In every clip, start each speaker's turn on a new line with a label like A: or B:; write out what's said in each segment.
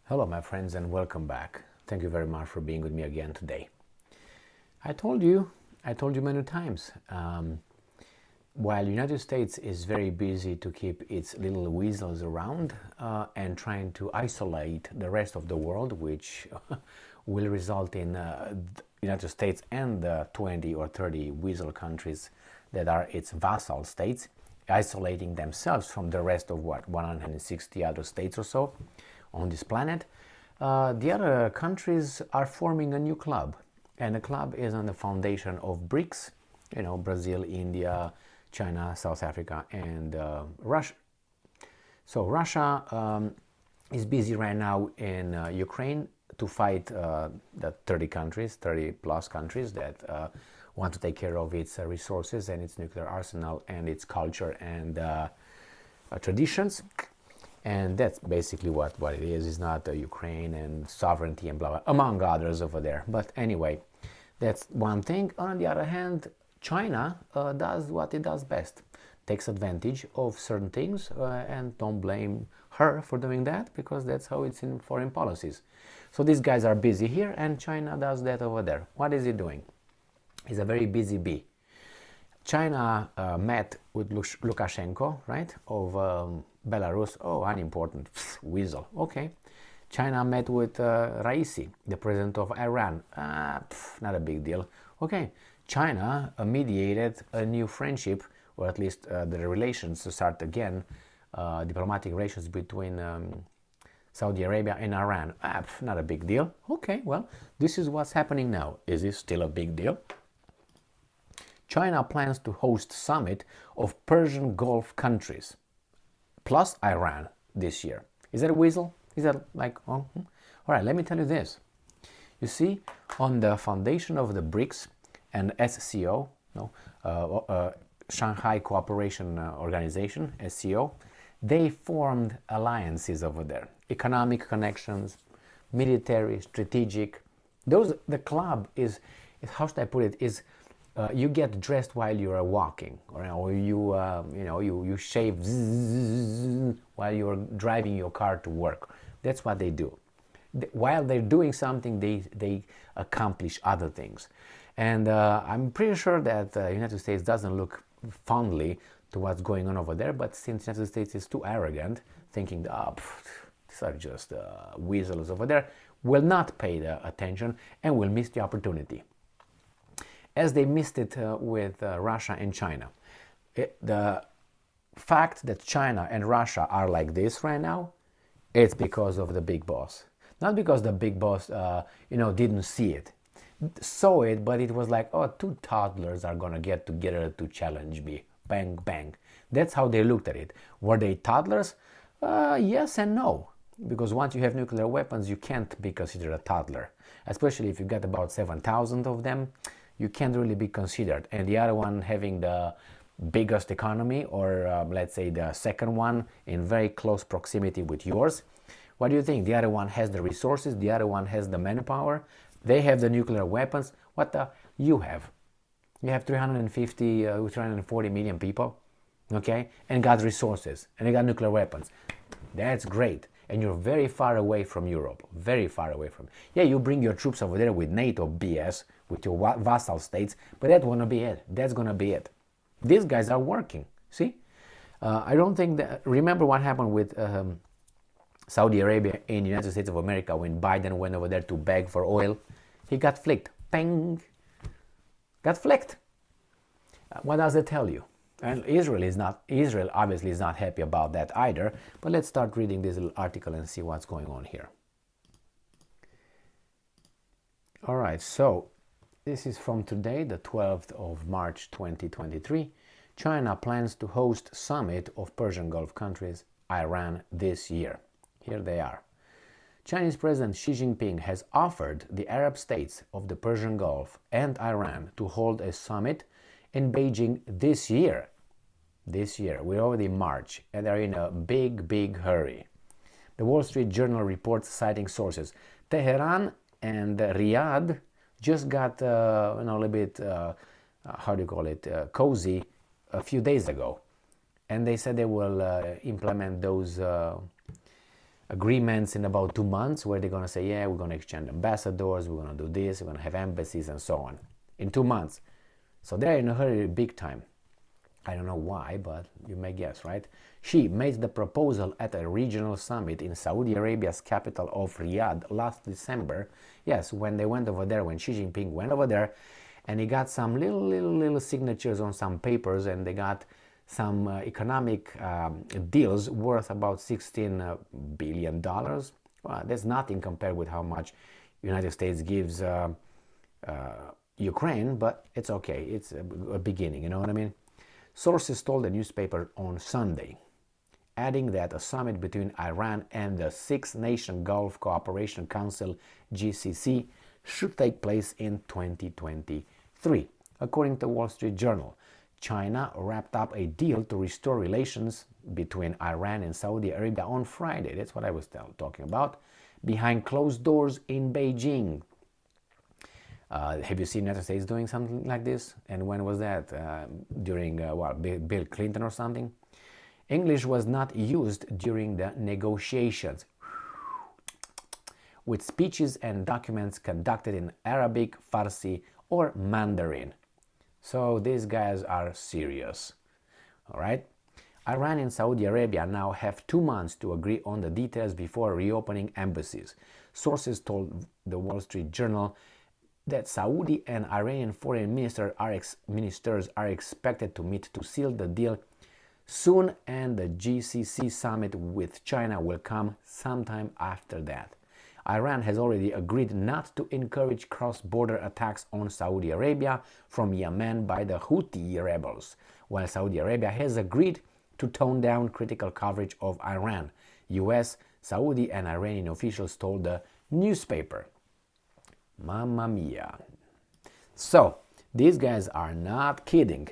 A: Hello my friends and welcome back. Thank you very much for being with me again today. I told you many times, while the United States is very busy to keep its little weasels around and trying to isolate the rest of the world, which will result in the United States and the 20 or 30 weasel countries that are its vassal states, isolating themselves from the rest of 160 other states or so on this planet. The other countries are forming a new club, and the club is on the foundation of BRICS, Brazil, India, China, South Africa, and Russia. So Russia is busy right now in Ukraine to fight the 30 plus countries that want to take care of its resources and its nuclear arsenal and its culture and traditions. And that's basically what it is. It's not Ukraine and sovereignty and blah, blah, among others over there. But anyway, that's one thing. On the other hand, China does what it does best. Takes advantage of certain things and don't blame her for doing that, because that's how it's in foreign policies. So these guys are busy here and China does that over there. What is it doing? It's a very busy bee. China met with Lukashenko, right, of Belarus. Oh, unimportant, weasel. Okay. China met with Raisi, the president of Iran. Not a big deal. Okay. China mediated a new friendship, or at least the relations to start again, diplomatic relations between Saudi Arabia and Iran. Not a big deal. Okay, well, this is what's happening now. Is this still a big deal? China plans to host Summit of Persian Gulf countries, plus Iran, this year. Is that a weasel? Is that like, oh? All right, let me tell you this. You see, on the foundation of the BRICS and SCO, Shanghai Cooperation Organization, SCO, they formed alliances over there. Economic connections, military, strategic. The club is how should I put it, is you get dressed while you are walking, or you shave while you are driving your car to work. That's what they do. While they're doing something, they accomplish other things. And I'm pretty sure that the United States doesn't look fondly to what's going on over there, but since the United States is too arrogant, thinking, these are just weasels over there, will not pay the attention and will miss the opportunity, as they missed it with Russia and China. The fact that China and Russia are like this right now, it's because of the big boss. Not because the big boss, didn't see it. Saw it, but it was like, oh, two toddlers are gonna get together to challenge me. Bang, bang. That's how they looked at it. Were they toddlers? Yes and no. Because once you have nuclear weapons, you can't be considered a toddler. Especially if you got about 7,000 of them, you can't really be considered. And the other one having the biggest economy, or let's say the second one in very close proximity with yours. What do you think? The other one has the resources, the other one has the manpower, they have the nuclear weapons. What the you have? You have 340 million people, okay, and got resources, and they got nuclear weapons. That's great. And you're very far away from Europe, very far away from. Yeah, you bring your troops over there with NATO BS, with your vassal states, but that's gonna be it. That's gonna be it. These guys are working. See, I don't think that. Remember what happened with Saudi Arabia in the United States of America when Biden went over there to beg for oil? He got flicked. Bang. Got flicked. What does it tell you? And Israel obviously is not happy about that either, but let's start reading this little article and see what's going on here. All right, so this is from today, the 12th of March 2023. China plans to host Summit of Persian Gulf countries, Iran, this year. Here they are. Chinese President Xi Jinping has offered the Arab states of the Persian Gulf and Iran to hold a summit in Beijing this year. This year, we're already in March, and they're in a big hurry. The Wall Street Journal reports, citing sources, Tehran and Riyadh just got a little bit, cozy a few days ago. And they said they will implement those agreements in about 2 months where they're going to say, yeah, we're going to exchange ambassadors, we're going to do this, we're going to have embassies and so on in 2 months. So they're in a hurry big time. I don't know why, but you may guess, right? She made the proposal at a regional summit in Saudi Arabia's capital of Riyadh last December. Yes, when they went over there, when Xi Jinping went over there, and he got some little signatures on some papers, and they got some economic deals worth about $16 billion. Well, that's nothing compared with how much United States gives Ukraine, but it's okay. It's a beginning, you know what I mean? Sources told the newspaper on Sunday, adding that a summit between Iran and the Six-Nation Gulf Cooperation Council, GCC, should take place in 2023. According to Wall Street Journal, China wrapped up a deal to restore relations between Iran and Saudi Arabia on Friday. That's what I was talking about. Behind closed doors in Beijing. Have you seen the United States doing something like this? And when was that? During Bill Clinton or something? English was not used during the negotiations, with speeches and documents conducted in Arabic, Farsi, or Mandarin. So these guys are serious. All right? Iran and Saudi Arabia now have 2 months to agree on the details before reopening embassies. Sources told the Wall Street Journal that Saudi and Iranian foreign ministers are expected to meet to seal the deal soon, and the GCC summit with China will come sometime after that. Iran has already agreed not to encourage cross-border attacks on Saudi Arabia from Yemen by the Houthi rebels, while Saudi Arabia has agreed to tone down critical coverage of Iran, US, Saudi, and Iranian officials told the newspaper. Mamma mia. So, these guys are not kidding.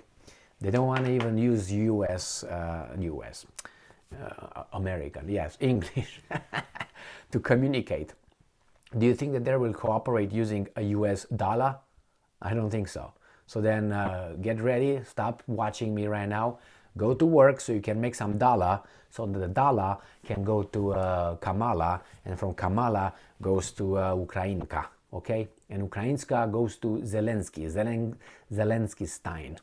A: They don't want to even use American, yes, English, to communicate. Do you think that they will cooperate using a US dollar? I don't think so. So then get ready, stop watching me right now, go to work so you can make some dollar, so that the dollar can go to Kamala, and from Kamala goes to Ukrainka, okay? And Ukrainska goes to Zelensky Stein.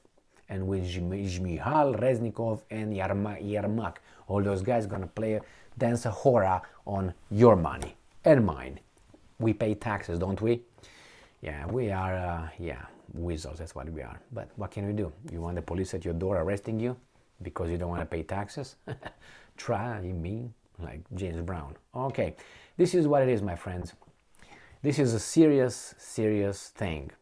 A: And with Zhmyhal, Reznikov, and Yermak, all those guys gonna dance a hora on your money and mine. We pay taxes, don't we? Yeah, we are, weasels, that's what we are. But what can we do? You want the police at your door arresting you because you don't want to pay taxes? Try me, like James Brown. Okay, this is what it is, my friends. This is a serious, serious thing.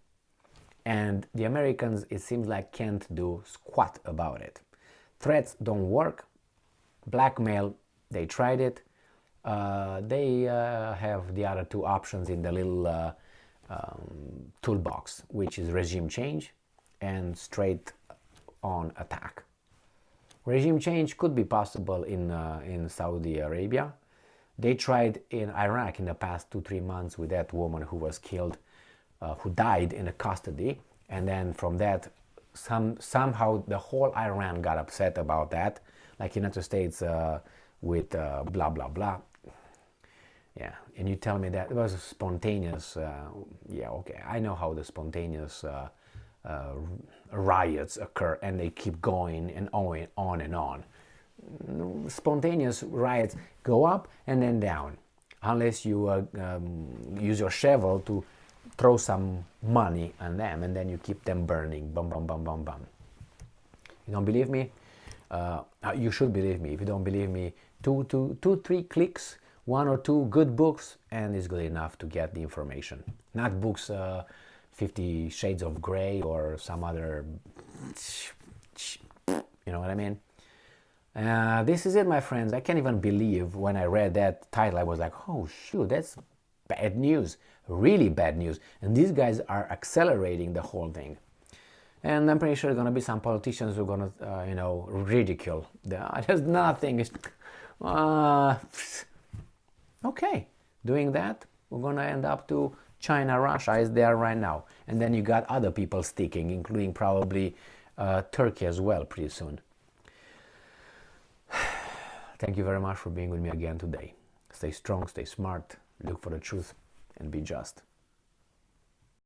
A: And the Americans, it seems like, can't do squat about it. Threats don't work. Blackmail, they tried it. They have the other two options in the little toolbox, which is regime change and straight on attack. Regime change could be possible in Saudi Arabia. They tried in Iraq in the past 2-3 months with that woman who was killed, who died in a custody, and then from that somehow the whole Iran got upset about that, like United States with blah blah blah. Yeah, and you tell me that it was a spontaneous, yeah, okay, I know how the spontaneous riots occur, and they keep going and on and on. Spontaneous riots go up and then down, unless you use your shovel to throw some money on them, and then you keep them burning, bum bum bum bum bum. You don't believe me? You should believe me. If you don't believe me, 2-3 clicks, 1 or 2 good books, and it's good enough to get the information. Not books 50 Shades of Grey or some other, you know what I mean? This is it, my friends. I can't even believe when I read that title. I was like, oh shoot, that's bad news, really bad news. And these guys are accelerating the whole thing. And I'm pretty sure there are going to be some politicians who are going to, ridicule. There's nothing. Okay, doing that, we're going to end up to China, Russia is there right now. And then you got other people sticking, including probably Turkey as well pretty soon. Thank you very much for being with me again today. Stay strong, stay smart, look for the truth, and be just.